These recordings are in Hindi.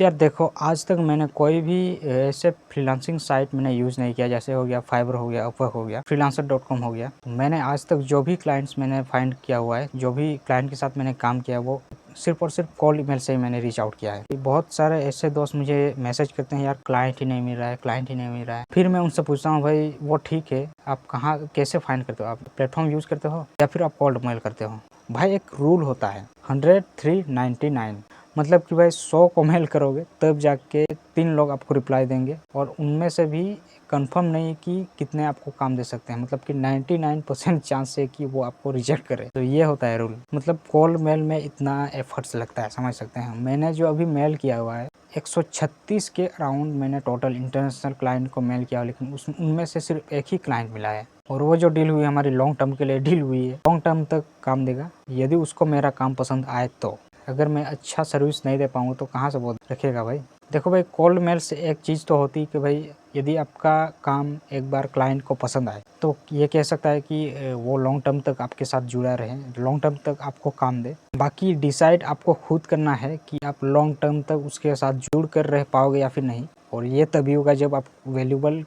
तो यार देखो, आज तक मैंने कोई भी ऐसे फ्रीलांसिंग साइट मैंने यूज़ नहीं किया। जैसे हो गया फाइवर, हो गया अपवर्क, हो गया freelancer.com हो गया। मैंने आज तक जो भी क्लाइंट्स मैंने फाइंड किया हुआ है, जो भी क्लाइंट के साथ मैंने काम किया, वो सिर्फ और सिर्फ कॉल ईमेल से ही मैंने रीच आउट किया है। बहुत सारे ऐसे दोस्त मुझे मैसेज करते हैं, यार क्लाइंट ही नहीं मिल रहा है, क्लाइंट ही नहीं मिल रहा है। फिर मैं उनसे पूछता हूँ, भाई वो ठीक है, आप कहाँ कैसे फाइंड करते हो? आप प्लेटफॉर्म यूज़ करते हो या फिर आप कॉल मेल करते हो? भाई एक रूल होता है 100 3 99, मतलब कि भाई 100 को मेल करोगे तब जाके 3 लोग आपको रिप्लाई देंगे, और उनमें से भी कंफर्म नहीं कि कितने आपको काम दे सकते हैं। मतलब कि 99% चांस है कि वो आपको रिजेक्ट करे। तो ये होता है रूल। मतलब कॉल मेल में इतना एफर्ट्स लगता है, समझ सकते हैं। मैंने जो अभी मेल किया हुआ है 136 के अराउंड मैंने टोटल इंटरनेशनल क्लाइंट को मेल किया, लेकिन उनमें से सिर्फ एक ही क्लाइंट मिला है, और वो जो डील हुई है हमारी लॉन्ग टर्म के लिए डील हुई है, लॉन्ग टर्म तक काम देगा यदि उसको मेरा काम पसंद आए तो। अगर मैं अच्छा सर्विस नहीं दे पाऊँ तो कहाँ से वो रखेगा भाई। देखो भाई, कॉल मेल से एक चीज़ तो होती है कि भाई यदि आपका काम एक बार क्लाइंट को पसंद आए तो ये कह सकता है कि वो लॉन्ग टर्म तक आपके साथ जुड़ा रहे, लॉन्ग टर्म तक आपको काम दे। बाकी डिसाइड आपको खुद करना है कि आप लॉन्ग टर्म तक उसके साथ जुड़ कर रह पाओगे या फिर नहीं, और ये तभी होगा जब आप वैल्यूबल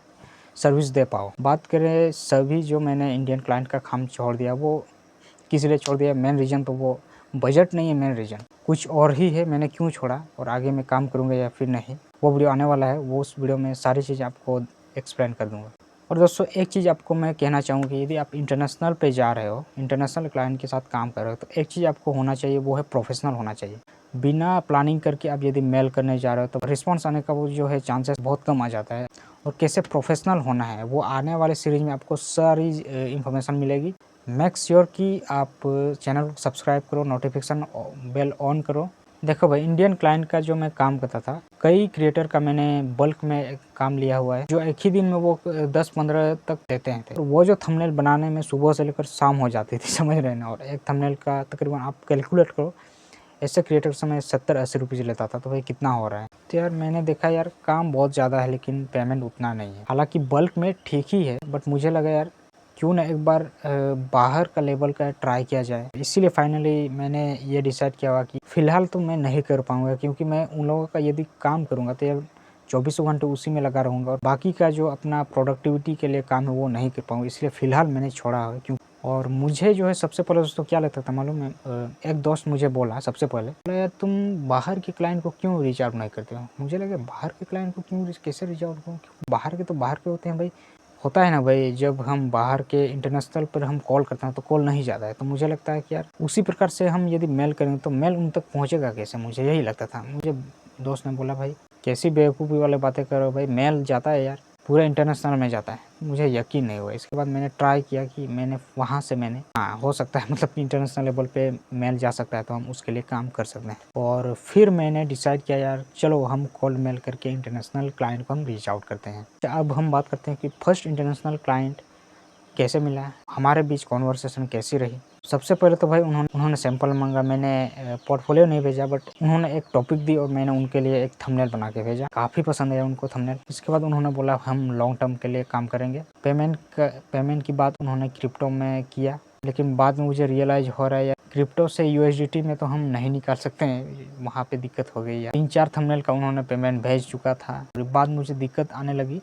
सर्विस दे पाओ। बात करें सभी जो मैंने इंडियन क्लाइंट का काम छोड़ दिया, वो किस लिए छोड़ दिया? मेन रीज़न तो वो बजट नहीं है, मेन रीज़न कुछ और ही है। मैंने क्यों छोड़ा और आगे मैं काम करूँगा या फिर नहीं, वो वीडियो आने वाला है। वो उस वीडियो में सारी चीज़ आपको एक्सप्लेन कर दूँगा। और दोस्तों, एक चीज़ आपको मैं कहना चाहूँ कि यदि आप इंटरनेशनल पे जा रहे हो, इंटरनेशनल क्लाइंट के साथ काम कर रहे हो, तो एक चीज़ आपको होना चाहिए, वो है प्रोफेशनल होना चाहिए। बिना प्लानिंग करके आप यदि मेल करने जा रहे हो तो रिस्पॉन्स आने का वो जो है चांसेस बहुत कम आ जाता है। और कैसे प्रोफेशनल होना है, वो आने वाले सीरीज में आपको सारी इन्फॉर्मेशन मिलेगी। मेक श्योर कि आप चैनल को सब्सक्राइब करो, नोटिफिकेशन बेल ऑन करो। देखो भाई, इंडियन क्लाइंट का जो मैं काम करता था, कई क्रिएटर का मैंने बल्क में काम लिया हुआ है, जो एक ही दिन में वो 10-15 तक देते हैं। तो वो जो थंबनेल बनाने में सुबह से लेकर शाम हो जाती थी, समझ रहे हैं ना। और एक थंबनेल का तकरीबन आप कैलकुलेट करो, ऐसे क्रिएटर से मैं 70-80 रुपीज़ लेता था, तो भाई कितना हो रहा है। तो यार मैंने देखा, यार काम बहुत ज़्यादा है लेकिन पेमेंट उतना नहीं है। हालांकि बल्क में ठीक ही है, बट मुझे लगा यार क्यों ना एक बार बाहर का लेवल का ट्राई किया जाए। इसीलिए फाइनली मैंने ये डिसाइड किया हुआ कि फ़िलहाल तो मैं नहीं कर पाऊँगा, क्योंकि मैं उन लोगों का यदि काम करूँगा तो यार 24 घंटे उसी में लगा रहूँगा, और बाकी का जो अपना प्रोडक्टिविटी के लिए काम है वो नहीं कर पाऊँगा। इसलिए फ़िलहाल मैंने छोड़ा है। क्यों? और मुझे जो है सबसे पहले दोस्तों क्या लगता था मालूम है? एक दोस्त मुझे बोला सबसे पहले, बोला यार तुम बाहर के क्लाइंट को क्यों रीच आउट नहीं करते हो? मुझे लगा बाहर के क्लाइंट को कैसे रीच आउट करूँ? बाहर के तो बाहर के होते हैं भाई। होता है ना भाई, जब हम बाहर के इंटरनेशनल पर हम कॉल करते हैं तो कॉल नहीं जाता है, तो मुझे लगता है कि यार उसी प्रकार से हम यदि मेल करें तो मेल उन तक पहुंचेगा कैसे? मुझे यही लगता था। मुझे दोस्त ने बोला, भाई कैसी बेवकूफ़ी वाले बातें करो भाई, मेल जाता है यार, पूरा इंटरनेशनल में जाता है। मुझे यकीन नहीं हुआ। इसके बाद मैंने ट्राई किया कि मैंने वहाँ से हाँ हो सकता है, मतलब इंटरनेशनल लेवल पे मेल जा सकता है तो हम उसके लिए काम कर सकते हैं। और फिर मैंने डिसाइड किया, यार चलो हम कॉल मेल करके इंटरनेशनल क्लाइंट को हम रीच आउट करते हैं। अब हम बात करते हैं कि फर्स्ट इंटरनेशनल क्लाइंट कैसे मिला, हमारे बीच कॉन्वर्सेशन कैसी रही। सबसे पहले तो भाई उन्होंने सैंपल मांगा। मैंने पोर्टफोलियो नहीं भेजा, बट उन्होंने एक टॉपिक दी और मैंने उनके लिए एक थंबनेल बना के भेजा। काफ़ी पसंद आया उनको थंबनेल। इसके बाद उन्होंने बोला हम लॉन्ग टर्म के लिए काम करेंगे। पेमेंट की बात उन्होंने क्रिप्टो में किया, लेकिन बाद में मुझे रियलाइज हो रहा है यार क्रिप्टो से यूएसडीटी में तो हम नहीं निकाल सकते हैं, वहाँ पे दिक्कत हो गई यार। 3-4 थंबनेल का उन्होंने पेमेंट भेज चुका था, और बाद मुझे दिक्कत आने लगी,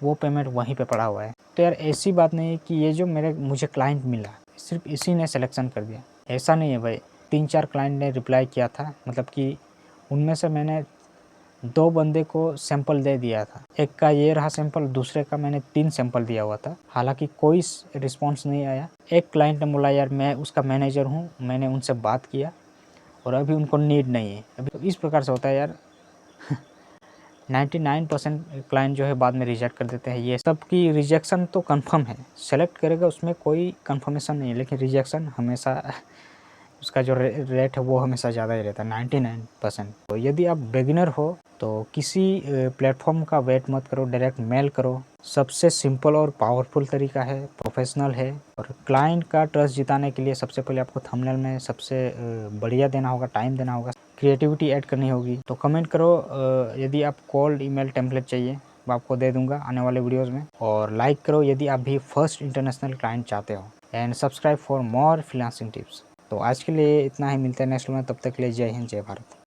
वो पेमेंट वहीं पे पड़ा हुआ है। तो यार ऐसी बात नहीं है कि ये जो मुझे क्लाइंट मिला सिर्फ इसी ने सिलेक्शन कर दिया, ऐसा नहीं है भाई। 3-4 क्लाइंट ने रिप्लाई किया था, मतलब कि उनमें से मैंने 2 बंदे को सैंपल दे दिया था। एक का ये रहा सैंपल, दूसरे का मैंने 3 सैंपल दिया हुआ था, हालांकि कोई रिस्पॉन्स नहीं आया। एक क्लाइंट ने बोला, यार मैं उसका मैनेजर हूँ, मैंने उनसे बात किया और अभी उनको नीड नहीं है। अभी तो इस प्रकार से होता है यार। 99% क्लाइंट जो है बाद में रिजेक्ट कर देते हैं। ये सब की रिजेक्शन तो कंफर्म है, सेलेक्ट करेगा उसमें कोई कंफर्मेशन नहीं है, लेकिन रिजेक्शन हमेशा उसका जो रेट है वो हमेशा ज़्यादा ही रहता है, 99%। तो यदि आप बिगिनर हो तो किसी प्लेटफॉर्म का वेट मत करो, डायरेक्ट मेल करो। सबसे सिंपल और पावरफुल तरीका है, प्रोफेशनल है। और क्लाइंट का ट्रस्ट जिताने के लिए सबसे पहले आपको थंबनेल में सबसे बढ़िया देना होगा, टाइम देना होगा, क्रिएटिविटी ऐड करनी होगी। तो कमेंट करो यदि आप कोल्ड ईमेल टेम्पलेट चाहिए, मैं आपको दे दूंगा आने वाले वीडियोस में। और लाइक करो यदि आप भी फर्स्ट इंटरनेशनल क्लाइंट चाहते हो, and subscribe for more freelancing tips. तो आज के लिए इतना ही, मिलते हैं नेक्स्ट में, तब तक के लिए जय हिंद, जय भारत।